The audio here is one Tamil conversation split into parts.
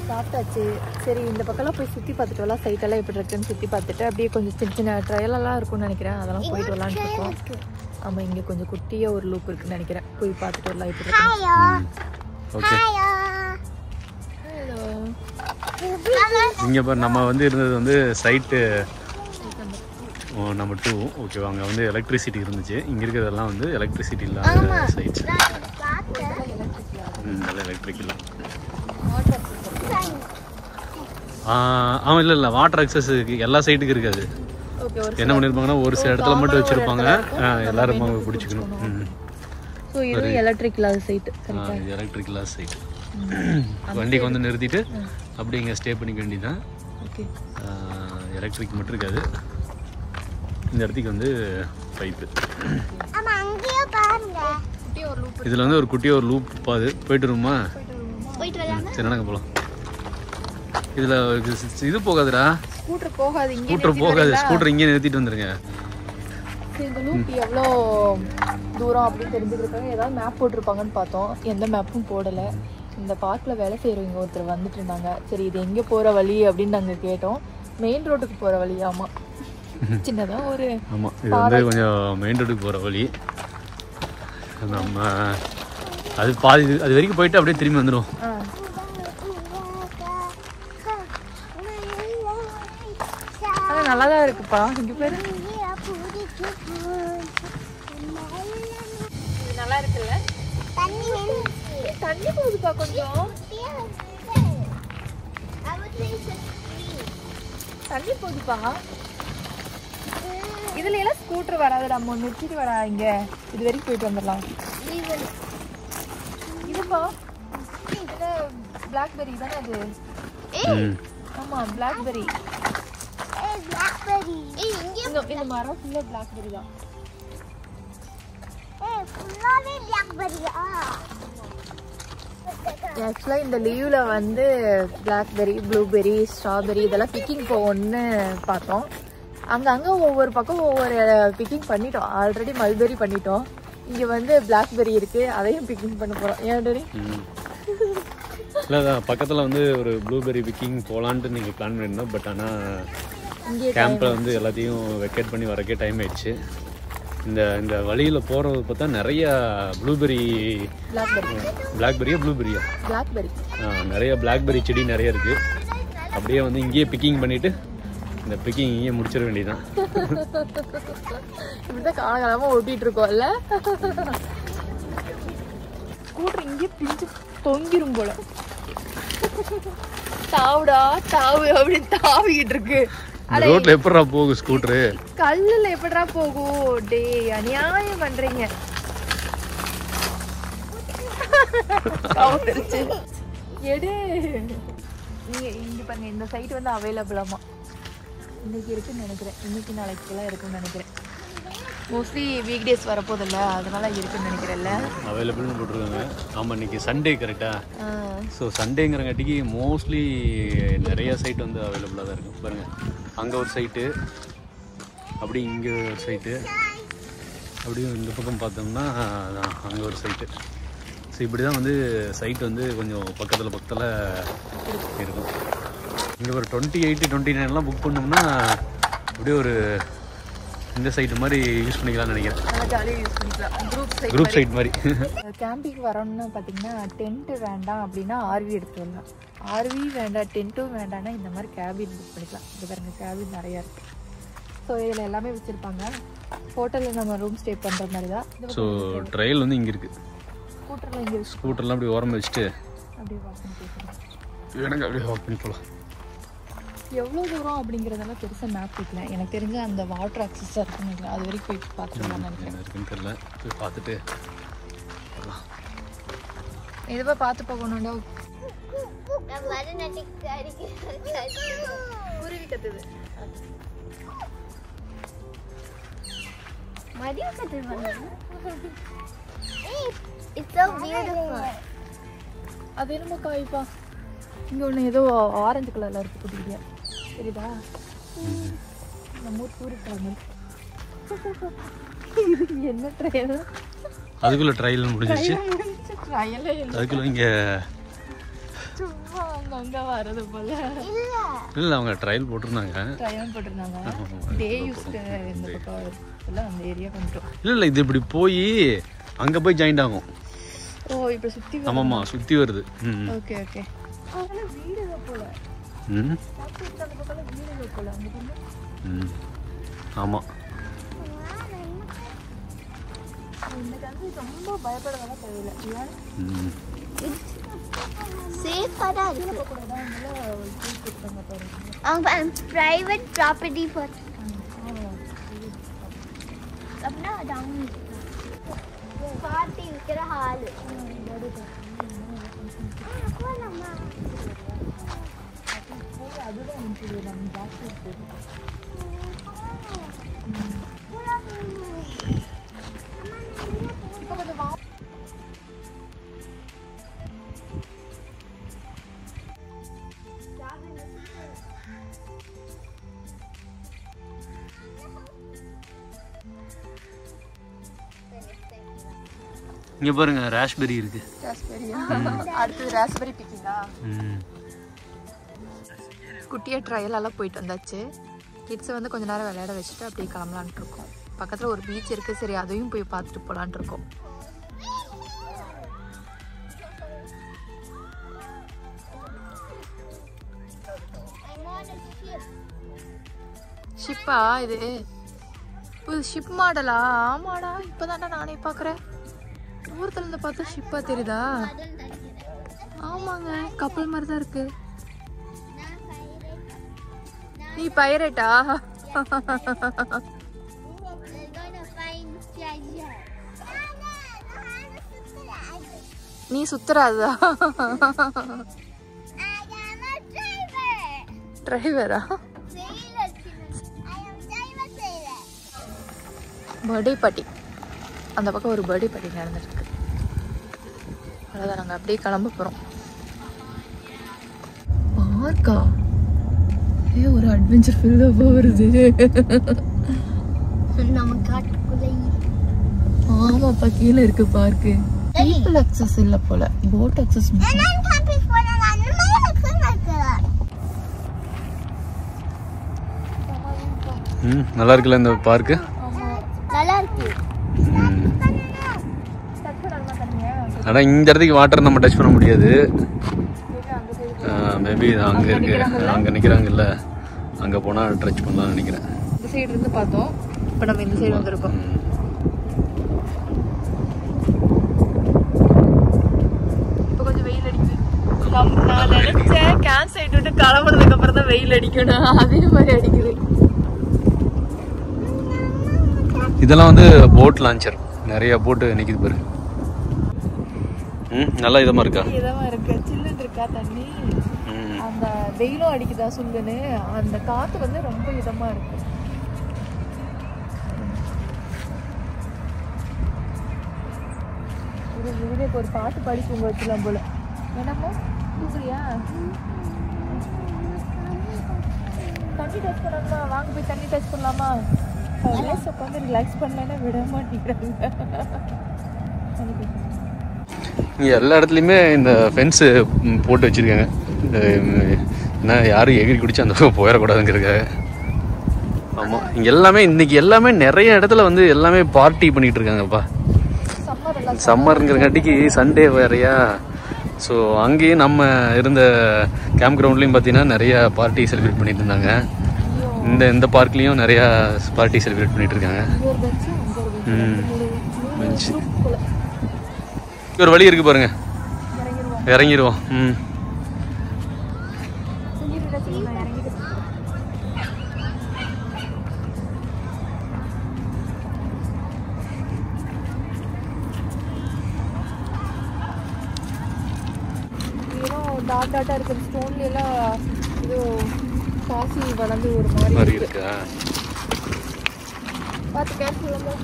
சாப்பிட்டாச்சு. சரி இந்த பக்கம்லாம் போய் சுற்றி பார்த்துட்டு வரலாம். சைட்டெல்லாம் எப்படி இருக்குன்னு சுற்றி பார்த்துட்டு அப்படியே கொஞ்சம் சின்ன சின்ன ட்ரையலெல்லாம் இருக்கும்னு நினைக்கிறேன். அதெல்லாம் போயிட்டு வரலான்னு இருக்கோம். ஆமாம், இங்கே கொஞ்சம் குட்டியாக ஒரு லூப் இருக்குன்னு நினைக்கிறேன். போய் பார்த்துட்டு வரலாம் எப்படி இருக்கு. இங்கே பாரு, நம்ம வந்து இருந்தது வந்து சைட்டு நம்பர் 2. ஓகேவா, அங்கே வந்து எலக்ட்ரிசிட்டி இருந்துச்சு. இங்கே இருக்கிறதெல்லாம் வந்து எலக்ட்ரிசிட்டி இல்லாத சைட்ஸ். நல்லா எலக்ட்ரிக் இல்லை. இல்லை இல்லை, வாட்டர் அக்சஸ் எல்லா சைட்டுக்கும் இருக்காது. என்ன பண்ணியிருப்பாங்கன்னா ஒரு சில இடத்துல மட்டும் வச்சுருப்பாங்க. எல்லாரும் பிடிச்சிக்கணும். எலக்ட்ரிக் இல்லாத சைட்டு. எலக்ட்ரிக் இல்லாத சைட்டு. வண்டிக்கு வந்து நிறுத்திட்டு அப்படி இங்கே ஸ்டே பண்ணிக்க வேண்டியதான். எலக்ட்ரிக் மட்டும் இருக்காது. இந்த இடத்துக்கு வந்து பைப்பு. இதில் வந்து ஒரு குட்டியாக ஒரு லூப் போயிட்டு வருமா? சரி, நடக்க போகலாம். இதில் இது போகாதுடா, ஸ்கூட்டர் போகாது. ஸ்கூட்டர் இங்கே நிறுத்திட்டு வந்துருங்க. இந்த லூப் எவ்வளோ தூரம் அப்படின்னு தெரிஞ்சுக்கிறதுக்காக ஏதாவது மேப் போட்டிருப்பாங்கன்னு பார்த்தோம். எந்த மேப்பும் போடலை. இந்த பார்க்கில் வேலை செய்கிறவங்க ஒருத்தர் வந்துட்டு இருந்தாங்க. சரி, இது எங்கே போகிற வழி அப்படின்னு நாங்கள் கேட்டோம். மெயின் ரோட்டுக்கு போகிற வழி. ஆமாம், சின்னதாக ஒரு ஆமாம், இது வந்து கொஞ்சம் மெயின் ரோட்டுக்கு போகிற வழி. நம்ம அது பாதி அது வரைக்கும் போயிட்டு அப்படியே திரும்பி வந்துடும். நல்லா தான் இருக்குப்பா. இங்கே பேர் நல்லா இருக்குல்ல? தண்ணி போகுதுப்பா கொஞ்சம். தண்ணி போகுதுப்பா. இதுல எல்லாம் ஸ்கூட்டர் வராது. நம்ம நிறுத்திட்டு வரா. இங்க இது வரைக்கும் போயிட்டு வந்துடலாம். இதுப்பா இது பிளாக்பெர்ரி தானே அது? ஆமா, பிளாக்பெர்ரி. இந்த மரம் ஃபுல்லா பிளாக்பெர்ரி தான். ஆக்சுவலாக இந்த லீவில் வந்து பிளாக்பெர்ரி, ப்ளூபெர்ரி, ஸ்ட்ராபெர்ரி இதெல்லாம் பிக்கிங் போகணுன்னு பார்த்தோம். அங்கங்கே ஒவ்வொரு பக்கம் ஒவ்வொரு பிக்கிங் பண்ணிட்டோம். ஆல்ரெடி மல்பெர்ரி பண்ணிட்டோம். இங்கே வந்து பிளாக்பெர்ரி இருக்குது, அதையும் பிக்கிங் பண்ண போகிறோம். ஏன் டரி? இல்லை, பக்கத்தில் வந்து ஒரு ப்ளூபெர்ரி பிக்கிங் போகலான்ட்டு நீங்கள் பிளான் பண்ணியிருந்தோம். பட் ஆனால் கேம்பில் வந்து எல்லாத்தையும் வெக்கேட் பண்ணி வரக்கே டைம் ஆயிடுச்சு. இந்த வழியில் போகிறது பார்த்தா நிறைய ப்ளூபெர்ரி, பிளாக்பெர்ரியா ப்ளூபெர்ரியா? பிளாக்பெர்ரி. நிறைய பிளாக்பெர்ரி செடி நிறைய இருக்குது. அப்படியே வந்து இங்கேயே பிக்கிங் பண்ணிவிட்டு இந்த பிக்கிங் இங்கே முடிச்சிட வேண்டியதுதான். இப்படிதான் காலகாலமாக ஓட்டிகிட்டு இருக்கோம்ல. ஸ்கூட்டர் இங்கே பிஞ்சு தொங்கிரும் போல. தாவுடா தாவு அப்படின்னு தாவிக்கிட்டு இருக்கு. ரோட்ல எப்படா போகும் ஸ்கூட்டரு? கல்லுல எப்படா போகும்? டே, அநியாயம் பண்றீங்க. எடு. இங்க பாருங்க, இந்த சைட் வந்து அவைலபிளாமா. இன்னைக்கு இருக்குன்னு நினைக்கிறேன். இன்னைக்கு நாளைக்குலாம் இருக்குன்னு நினைக்கிறேன். மோஸ்ட்லி வீக் டேஸ் வரப்போதில்ல, அதனால இருக்குன்னு நினைக்கிறேன்ல. அவைலபிள்னு போட்டிருக்காங்க. ஆமாம், இன்னைக்கு சண்டே கரெக்டா? ஸோ சண்டேங்கிறங்காட்டிக்கு மோஸ்ட்லி நிறைய சைட் வந்து அவைலபிளாக தான் இருக்கும். பாருங்கள், அங்கே ஒரு சைட்டு, அப்படி இங்கே ஒரு சைட்டு, அப்படியும் இந்த பக்கம் பார்த்தோம்னா அங்கே ஒரு சைட்டு. ஸோ இப்படி தான் வந்து சைட் வந்து கொஞ்சம் பக்கத்தில் இருக்கும். இங்கே ஒரு 28, 29 புக் பண்ணோம்னா அப்படியே ஒரு இந்த சைட் மாதிரி யூஸ் பண்ணிக்கலாம்னு நினைக்கிறேன். ஜாலியாக யூஸ் பண்ணிக்கலாம். குரூப் சைட் மாதிரி. கேம்பிங் வரணும்னு பார்த்தீங்கன்னா டென்ட்டு வேண்டாம் அப்படின்னா ஆர்வி எடுத்து வரலாம். ஆர்வி வேண்டாம், டென்ட்டும் வேண்டாம்னா இந்த மாதிரி கேபின் புக் பண்ணிக்கலாம். இது பாருங்க, கேபின் நிறையா இருக்குது. ஸோ இதில் எல்லாமே வச்சுருப்பாங்க. ஹோட்டலில் நம்ம ரூம் ஸ்டே பண்ணுற மாதிரி தான். ஸோ ட்ரையல் வந்து இங்கே இருக்குது. ஸ்கூட்டரில் இங்கே ஸ்கூட்டர்லாம் அப்படியே ஓரம் வச்சுட்டு அப்படியே வாக் பண்ணி போய்க்கலாம். எனக்கு அப்படியே வாக் பண்ணி போகலாம். எவ்வளோ தூரம் அப்படிங்கிறதெல்லாம் பெருசாக மேப் வைக்கல. எனக்கு தெரிஞ்ச அந்த வாட்டர் அக்சஸாக இருக்குன்னு நினைக்கிறேன். அது வரைக்கும் போய் பார்த்துக்கலாம் நினைக்கிறேன். இருக்குன்னு தெரியல, போய் பார்த்துட்டு இதுவா பார்த்து போகணும்டா. குருவி கத்துது. அது என்னமோ காய்ப்பா. இங்கே ஒன்று ஏதோ ஆரஞ்சு கலரில் இருக்குது குட்டியா, தெரியுதா? நம்ம ஊர் டூரிஸ்ட் என்ன ட்ரையல்? அதுக்குள்ள ட்ரையல் முடிஞ்சிச்சு. அதுக்குள்ள இங்கே சும்மா அங்க வரது போல. இல்லை அவங்க ட்ரையல் போட்டிருந்தாங்க. ட்ரையல் போட்டிருந்தாங்க. டே யூஸ்க்கு இந்த பக்கம் ஃபுல்லாக அந்த ஏரியா வந்துட்டோம். இல்லை இது இப்படி போய் அங்கே போய் ஜாயிண்ட் ஆகும். ஓ இப்போ சுற்றி. ஆமாம்மா சுற்றி வருது. Okay okay. அதெல்லாம் வீடு போல. ம் அந்த பக்கம் வீடு போல. ம் ஆமாம். இந்த கண்ட்ரி ரொம்ப பயப்படலாம் தேவையில்லை. சேஃபாக இருக்கு. அவங்க ப்ரைவேட் ப்ராப்பர்ட்டி அப்படின்னா அது அவங்க பார்ட்டி இருக்கிற ஹால். அதுதான் நம்ம டாக்டர். இங்கே பாருங்க ராஸ்பெரி இருக்கு. அடுத்தது ராஸ்பெரி பிக்கிங்கா. குட்டியாக ட்ரையல் எல்லாம் போயிட்டு வந்தாச்சு. கிட்ஸை வந்து கொஞ்ச நேரம் விளையாட வச்சுட்டு அப்படியே கிளம்பலான்ட்டு இருக்கோம். பக்கத்தில் ஒரு பீச் இருக்குது. சரி அதையும் போய் பார்த்துட்டு போகலான்ட்டு இருக்கோம். ஷிப்பா இது? புது ஷிப் மாடலா? ஆமாடா, இப்போதான்டா நானே பார்க்குறேன். தூரத்துல இருந்து பார்த்தா ஷிப்பா தெரியுதா? ஆமாங்க, கப்பல் மாதிரி தான் இருக்கு. நீ பைரேட்டா? நீ சுத்துறாதா? டிரைவரா? பர்த்டே பார்ட்டி அந்த பக்கம் ஒரு பர்த்டே பார்ட்டி நடந்துருக்கு. அவ்வளோதான், நாங்கள் அப்படியே கிளம்ப போகிறோம். பார்க்கா ஒரு அட்வென்ச்சர் ஃபீல்டாக வருது. நம்ம காட்டுக்குள்ளே. ஆமாப்பா, கீழே இருக்கு பார்க்கு. பீப்புள் அக்சஸ் இல்லை போல, போட் அக்சஸ். நல்லா இருக்குல்ல இந்த பார்க்கு? நல்லா இருக்கு. ஆனால் இந்த இடத்துக்கு வாட்டர் நம்ம டச் பண்ண முடியாது. மேபி அங்கே இருக்கு, அங்கே நிற்கிறாங்கல்ல, அங்கே போனால் டச் பண்ணலாம்னு நினைக்கிறேன். இந்த சைடு இருந்து பார்த்தோம், இப்போ நம்ம இந்த சைடு வந்துருக்கோம். இப்போ கொஞ்சம் வெயில் அடிக்குது. நான் நினைச்சேன் கேன் சைடு விட்டு கிளம்புனதுக்கு அப்புறம் தான் வெயில் அடிக்கணும், அதே மாதிரி அடிக்குது. இதெல்லாம் வந்து போட் லான்ச்சர், நிறைய போட்டு நிற்கிது பாரு. நல்லா இதமாக இருக்கா? இதமா இருக்கு, சில்லுன்னு இருக்கா தண்ணி. அந்த வெயிலும் அடிக்குதா சுல்லுன்னு, அந்த காத்து வந்து ரொம்ப இதமா இருக்கு. ஒரு பாட்டு பாடி தூங்க வச்சுலாம் போல. என்னமோ தூங்குறியா? தண்ணி டச் பண்ணலாமா? வாங்க போய் தண்ணி டச் பண்ணலாமா? உட்காந்து ரிலாக்ஸ் பண்ணலன்னா விட மாட்டேங்கிறாங்க. இங்கே எல்லா இடத்துலையுமே இந்த ஃபென்ஸு போட்டு வச்சுருக்காங்க. ஏன்னா யாரும் எகிரி குடிச்சு அந்த பக்கம் போயிடக்கூடாதுங்கிறதுக்காக. ஆமாம், இங்கே எல்லாமே இன்றைக்கி எல்லாமே நிறைய இடத்துல வந்து எல்லாமே பார்ட்டி பண்ணிகிட்டு இருக்காங்கப்பா. சம்மருங்கிறங்காட்டிக்கு சண்டே வேறையா. ஸோ அங்கேயும் நம்ம இருந்த கேம்ப் கிரவுண்ட்லேயும் பார்த்தீங்கன்னா நிறையா பார்ட்டி செலிப்ரேட் பண்ணிட்டு இருந்தாங்க. இந்த பார்க்லேயும் நிறையா பார்ட்டி செலிப்ரேட் பண்ணிட்டு இருக்காங்க. பெஞ்சு ஒரு வழி இருக்கு பாருங்க, இறங்கிடுவோம். டாட் டாட்டா இருக்கிற ஸ்டோன்ல எல்லாம் இது பாசி வளர்ந்து ஒரு மாதிரி இருக்கா. பார்த்து கேர்ஃபுல்லாக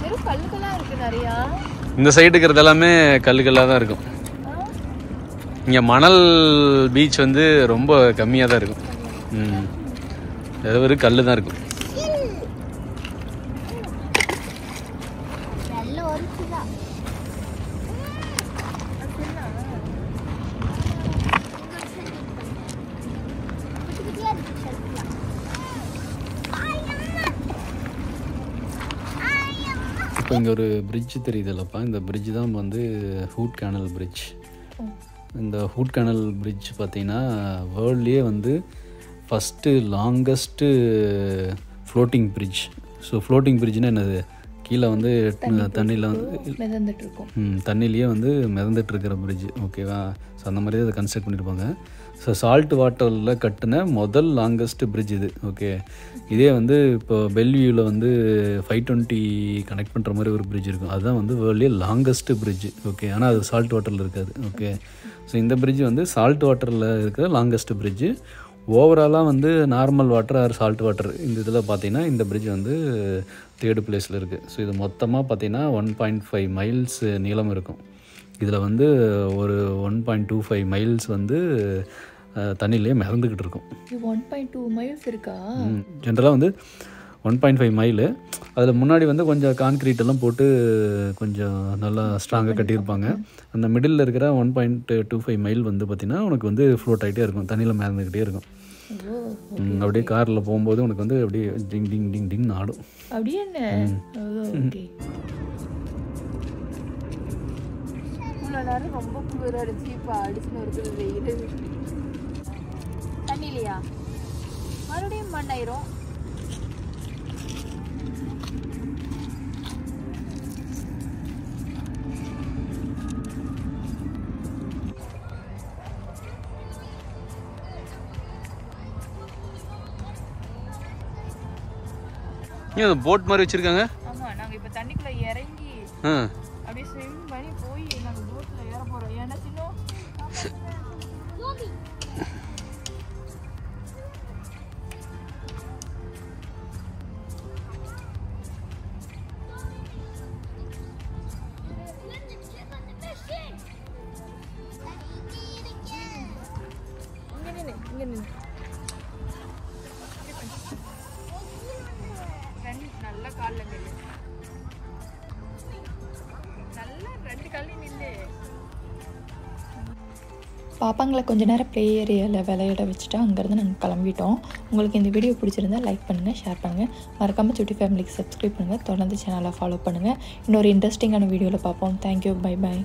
வெறும் கல்லுக்கெல்லாம் இருக்கு நிறையா. இந்த சைடு இருக்கிறது எல்லாமே கல்லுக்கெல்லாம் தான் இருக்கும். இங்கே மணல் பீச் வந்து ரொம்ப கம்மியாக தான் இருக்கும். வெறும் கல் தான் இருக்கும். இப்போ இங்கே ஒரு பிரிட்ஜ் தெரியுதுல்லப்பா, இந்த பிரிட்ஜ் தான் வந்து ஹூட் கேனல் பிரிட்ஜ். இந்த ஹூட் கேனல் பிரிட்ஜ் பார்த்திங்கன்னா வேர்ல்ட்லேயே வந்து first longest floating bridge. So floating பிரிட்ஜ்னால் என்னது, கீழே வந்து தண்ணியில் தண்ணியிலேயே வந்து மிதந்துட்டு இருக்கிற பிரிட்ஜ், ஓகேவா. ஸோ அந்த மாதிரி அதை கன்ஸ்ட்ரக்ட் பண்ணியிருப்பாங்க. ஸோ சால்ட் வாட்டரில் கட்டின முதல் லாங்கஸ்ட்டு பிரிட்ஜ் இது, ஓகே. இதே வந்து இப்போ பெல்வியூவில் வந்து 520 கனெக்ட் பண்ணுற மாதிரி ஒரு பிரிட்ஜ் இருக்கும், அதுதான் வந்து வேர்ல்ட்லேயே லாங்கஸ்ட்டு பிரிட்ஜ், ஓகே. ஆனால் அது சால்ட் வாட்டரில் இருக்காது, ஓகே. ஸோ இந்த பிரிட்ஜ் வந்து சால்ட் வாட்டரில் இருக்கிற லாங்கஸ்ட்டு பிரிட்ஜு. ஓவராலாக வந்து normal water or salt water இந்த இதில் பார்த்திங்கன்னா இந்த பிரிட்ஜ் வந்து 3rd பிளேஸில் இருக்குது. ஸோ இது மொத்தமாக பார்த்திங்கன்னா 1.5 மைல்ஸ் நீளம் இருக்கும். இதில் வந்து ஒரு 1.25 மைல்ஸ் வந்து தண்ணியிலே மிதந்துக்கிட்டு இருக்கும். 1.2 மைல்ஸ் இருக்கா? ஜென்ரலாக வந்து 1.5 மைலு. அதில் முன்னாடி வந்து கொஞ்சம் கான்க்ரீட் எல்லாம் போட்டு கொஞ்சம் நல்லா ஸ்ட்ராங்காக கட்டியிருப்பாங்க. அந்த மிடில் இருக்கிற 1.25 மைல் வந்து பார்த்திங்கன்னா உனக்கு வந்து ஃப்ளோட் ஆகிட்டே இருக்கும், தண்ணியில் மிதந்துக்கிட்டே இருக்கும். அப்படியே காரில் போகும்போது உனக்கு வந்து அப்படியே டிங் டிங் டிங் டிங்னு ஆடும். அப்படியே என்ன நேரம் ரொம்ப குளிர அடிச்சு இப்போ அடிச்சுன்னு இருக்குது வெயில். தண்ணி இல்லையா, மறுபடியும் மண்ணாயிரும். போட் மாதிரி வச்சிருக்காங்க. ஆமா, நாங்க இப்ப தண்ணிக்குள்ள இறங்கி அப்படியே ஸ்விம் பண்ணி போய் நாங்க போட்ல ஏற போறோம். ஏன்னா சின்ன இங்க நின்னு நல்ல கால்ல நில்லு, நல்ல 2 கால்ல நில்லு. பாப்பாங்களை கொஞ்ச நேரம் ப்ளே ஏரியாவில் விளையாட வச்சுட்டு அங்கேருந்து நாங்கள் கிளம்பிட்டோம். உங்களுக்கு இந்த வீடியோ பிடிச்சிருந்தா லைக் பண்ணுங்கள், ஷேர் பண்ணுங்கள், மறக்காமல் சுட்டி ஃபேமிலிக்கு சப்ஸ்கிரைப் பண்ணுங்கள், தொடர்ந்து சேனலை ஃபாலோ பண்ணுங்கள். இன்னொரு இன்ட்ரெஸ்டிங்கான வீடியோவில் பார்ப்போம். Thank you, bye bye.